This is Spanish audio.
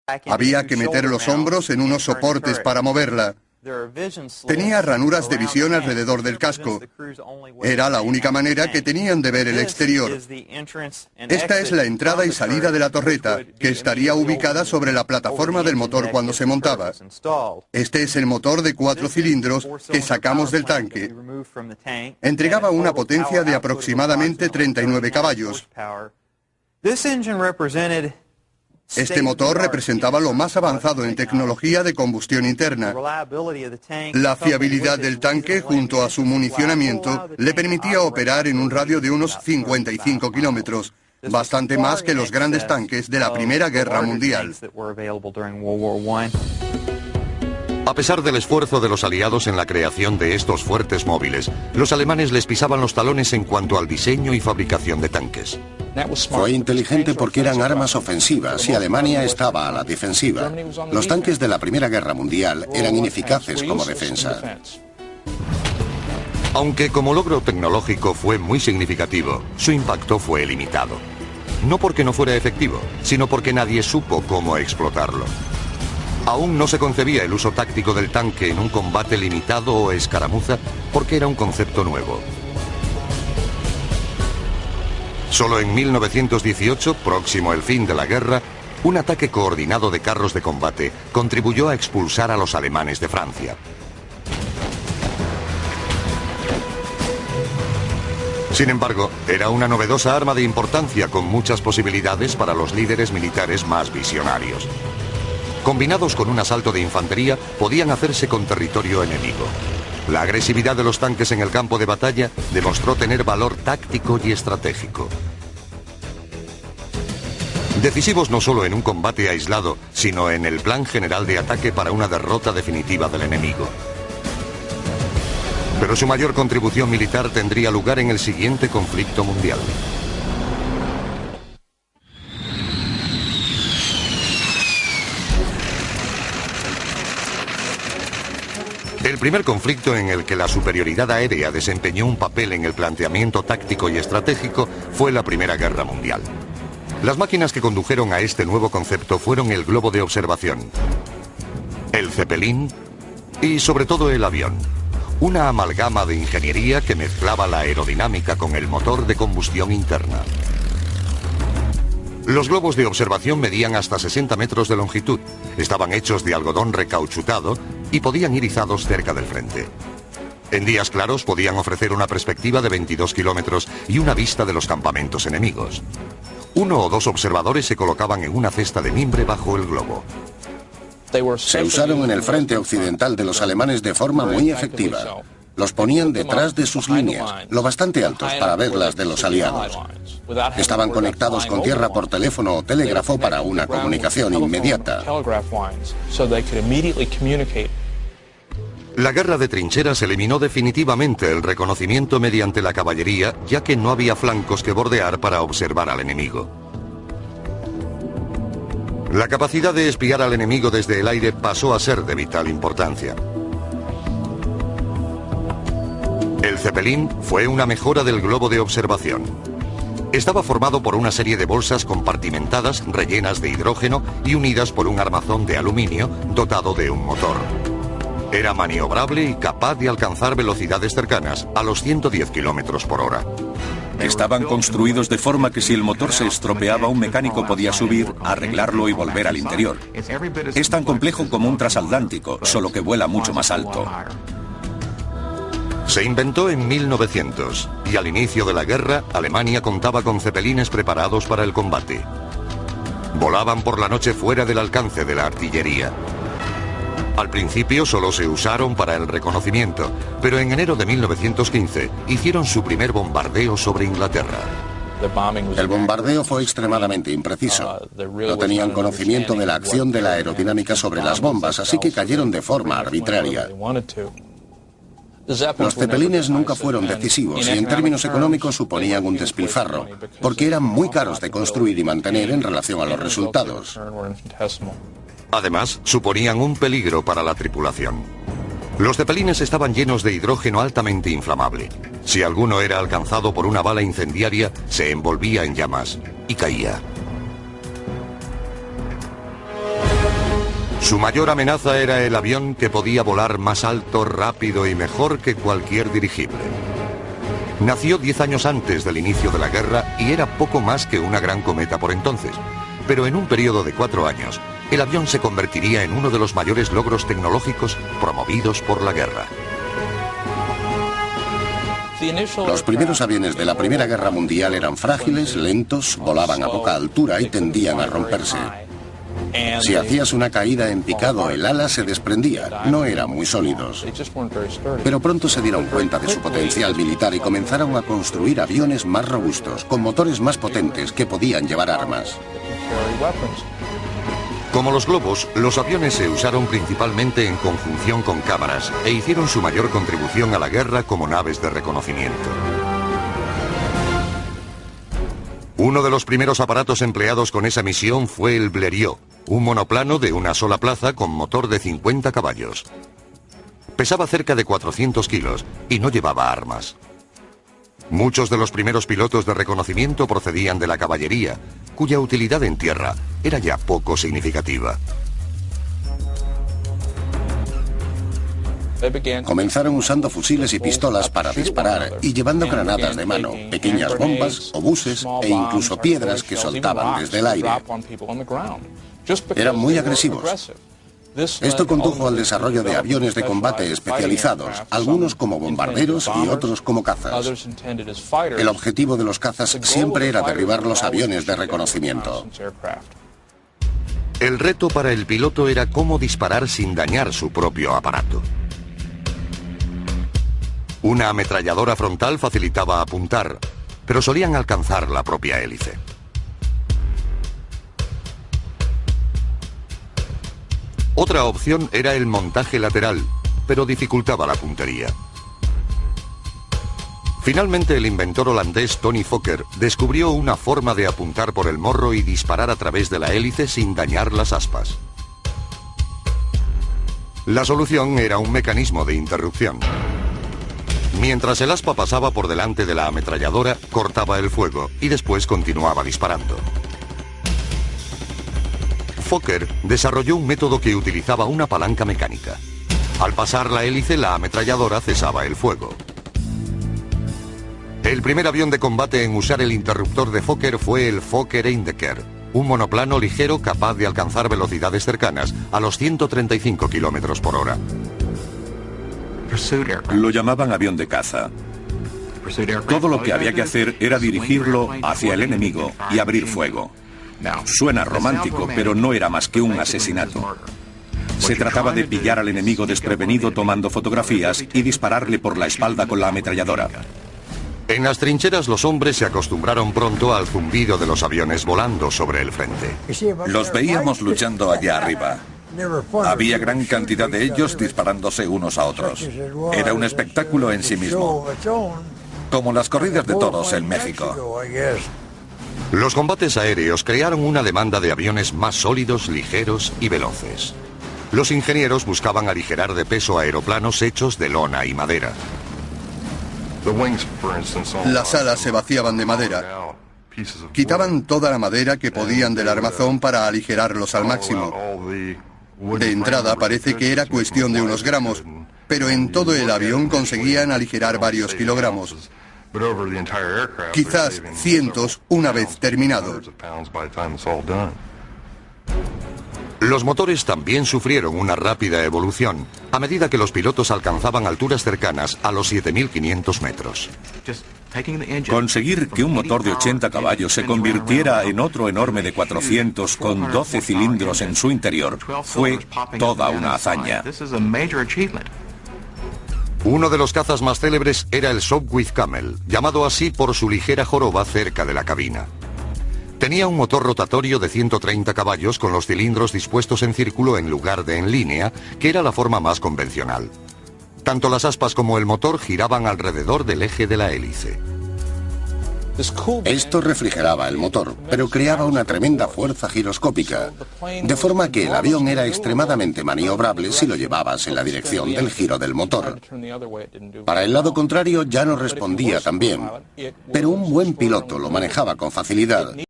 Había que meter los hombros en unos soportes para moverla. Tenía ranuras de visión alrededor del casco. Era la única manera que tenían de ver el exterior. Esta es la entrada y salida de la torreta, que estaría ubicada sobre la plataforma del motor cuando se montaba. Este es el motor de 4 cilindros que sacamos del tanque. Entregaba una potencia de aproximadamente 39 caballos. Este motor representaba lo más avanzado en tecnología de combustión interna. La fiabilidad del tanque, junto a su municionamiento, le permitía operar en un radio de unos 55 kilómetros, bastante más que los grandes tanques de la Primera Guerra Mundial. A pesar del esfuerzo de los aliados en la creación de estos fuertes móviles, los alemanes les pisaban los talones en cuanto al diseño y fabricación de tanques. Fue inteligente porque eran armas ofensivas y Alemania estaba a la defensiva. Los tanques de la Primera Guerra Mundial eran ineficaces como defensa. Aunque como logro tecnológico fue muy significativo, su impacto fue limitado. No porque no fuera efectivo, sino porque nadie supo cómo explotarlo. Aún no se concebía el uso táctico del tanque en un combate limitado o escaramuza porque era un concepto nuevo. Solo en 1918, próximo el fin de la guerra, un ataque coordinado de carros de combate contribuyó a expulsar a los alemanes de Francia. Sin embargo, era una novedosa arma de importancia con muchas posibilidades para los líderes militares más visionarios. Combinados con un asalto de infantería, podían hacerse con territorio enemigo. La agresividad de los tanques en el campo de batalla demostró tener valor táctico y estratégico. Decisivos no solo en un combate aislado, sino en el plan general de ataque para una derrota definitiva del enemigo. Pero su mayor contribución militar tendría lugar en el siguiente conflicto mundial. El primer conflicto en el que la superioridad aérea desempeñó un papel en el planteamiento táctico y estratégico fue la Primera Guerra Mundial. Las máquinas que condujeron a este nuevo concepto fueron el globo de observación, el Zeppelin y sobre todo el avión. Una amalgama de ingeniería que mezclaba la aerodinámica con el motor de combustión interna. Los globos de observación medían hasta 60 metros de longitud, estaban hechos de algodón recauchutado y podían ir izados cerca del frente. En días claros podían ofrecer una perspectiva de 22 kilómetros y una vista de los campamentos enemigos. 1 o 2 observadores se colocaban en una cesta de mimbre bajo el globo. Se usaron en el frente occidental de los alemanes de forma muy efectiva. Los ponían detrás de sus líneas, lo bastante altos para ver las de los aliados. Estaban conectados con tierra por teléfono o telégrafo para una comunicación inmediata. La guerra de trincheras eliminó definitivamente el reconocimiento mediante la caballería, ya que no había flancos que bordear para observar al enemigo. La capacidad de espiar al enemigo desde el aire pasó a ser de vital importancia. El Zeppelin fue una mejora del globo de observación. Estaba formado por una serie de bolsas compartimentadas rellenas de hidrógeno y unidas por un armazón de aluminio dotado de un motor. Era maniobrable y capaz de alcanzar velocidades cercanas a los 110 kilómetros por hora. Estaban construidos de forma que si el motor se estropeaba, un mecánico podía subir, arreglarlo y volver al interior. Es tan complejo como un transatlántico, solo que vuela mucho más alto. Se inventó en 1900 y al inicio de la guerra, Alemania contaba con zeppelines preparados para el combate. Volaban por la noche fuera del alcance de la artillería. Al principio solo se usaron para el reconocimiento, pero en enero de 1915 hicieron su primer bombardeo sobre Inglaterra. El bombardeo fue extremadamente impreciso. No tenían conocimiento de la acción de la aerodinámica sobre las bombas, así que cayeron de forma arbitraria. Los zeppelines nunca fueron decisivos y en términos económicos suponían un despilfarro, porque eran muy caros de construir y mantener en relación a los resultados. Además, suponían un peligro para la tripulación. Los zeppelines estaban llenos de hidrógeno altamente inflamable. Si alguno era alcanzado por una bala incendiaria, se envolvía en llamas y caía. Su mayor amenaza era el avión que podía volar más alto, rápido y mejor que cualquier dirigible. Nació 10 años antes del inicio de la guerra y era poco más que una gran cometa por entonces. Pero en un periodo de 4 años, el avión se convertiría en uno de los mayores logros tecnológicos promovidos por la guerra. Los primeros aviones de la Primera Guerra Mundial eran frágiles, lentos, volaban a poca altura y tendían a romperse. Si hacías una caída en picado, el ala se desprendía. No eran muy sólidos. Pero pronto se dieron cuenta de su potencial militar y comenzaron a construir aviones más robustos, con motores más potentes que podían llevar armas. Como los globos, los aviones se usaron principalmente en conjunción con cámaras e hicieron su mayor contribución a la guerra como naves de reconocimiento. Uno de los primeros aparatos empleados con esa misión fue el Blériot, un monoplano de una sola plaza con motor de 50 caballos. Pesaba cerca de 400 kilos y no llevaba armas. Muchos de los primeros pilotos de reconocimiento procedían de la caballería, cuya utilidad en tierra era ya poco significativa. Comenzaron usando fusiles y pistolas para disparar y llevando granadas de mano, pequeñas bombas, obuses e incluso piedras que soltaban desde el aire. Eran muy agresivos. Esto condujo al desarrollo de aviones de combate especializados, algunos como bombarderos y otros como cazas. El objetivo de los cazas siempre era derribar los aviones de reconocimiento. El reto para el piloto era cómo disparar sin dañar su propio aparato. Una ametralladora frontal facilitaba apuntar, pero solían alcanzar la propia hélice. Otra opción era el montaje lateral, pero dificultaba la puntería. Finalmente, el inventor holandés Tony Fokker descubrió una forma de apuntar por el morro y disparar a través de la hélice sin dañar las aspas. La solución era un mecanismo de interrupción. Mientras el aspa pasaba por delante de la ametralladora, cortaba el fuego y después continuaba disparando. Fokker desarrolló un método que utilizaba una palanca mecánica. Al pasar la hélice, la ametralladora cesaba el fuego. El primer avión de combate en usar el interruptor de Fokker fue el Fokker Eindecker, un monoplano ligero capaz de alcanzar velocidades cercanas a los 135 km por hora. Lo llamaban avión de caza. Todo lo que había que hacer era dirigirlo hacia el enemigo y abrir fuego. Suena romántico, pero no era más que un asesinato. Se trataba de pillar al enemigo desprevenido tomando fotografías y dispararle por la espalda con la ametralladora. En las trincheras los hombres se acostumbraron pronto al zumbido de los aviones volando sobre el frente. Los veíamos luchando allá arriba. Había gran cantidad de ellos disparándose unos a otros. Era un espectáculo en sí mismo, como las corridas de toros en México. Los combates aéreos crearon una demanda de aviones más sólidos, ligeros y veloces. Los ingenieros buscaban aligerar de peso aeroplanos hechos de lona y madera. Las alas se vaciaban de madera. Quitaban toda la madera que podían del armazón para aligerarlos al máximo. De entrada parece que era cuestión de unos gramos, pero en todo el avión conseguían aligerar varios kilogramos. Quizás cientos una vez terminado. Los motores también sufrieron una rápida evolución a medida que los pilotos alcanzaban alturas cercanas a los 7.500 metros. Conseguir que un motor de 80 caballos se convirtiera en otro enorme de 400 con 12 cilindros en su interior fue toda una hazaña. Uno de los cazas más célebres era el Sopwith Camel, llamado así por su ligera joroba cerca de la cabina. Tenía un motor rotatorio de 130 caballos con los cilindros dispuestos en círculo en lugar de en línea, que era la forma más convencional. Tanto las aspas como el motor giraban alrededor del eje de la hélice. Esto refrigeraba el motor, pero creaba una tremenda fuerza giroscópica, de forma que el avión era extremadamente maniobrable si lo llevabas en la dirección del giro del motor. Para el lado contrario ya no respondía tan bien, pero un buen piloto lo manejaba con facilidad.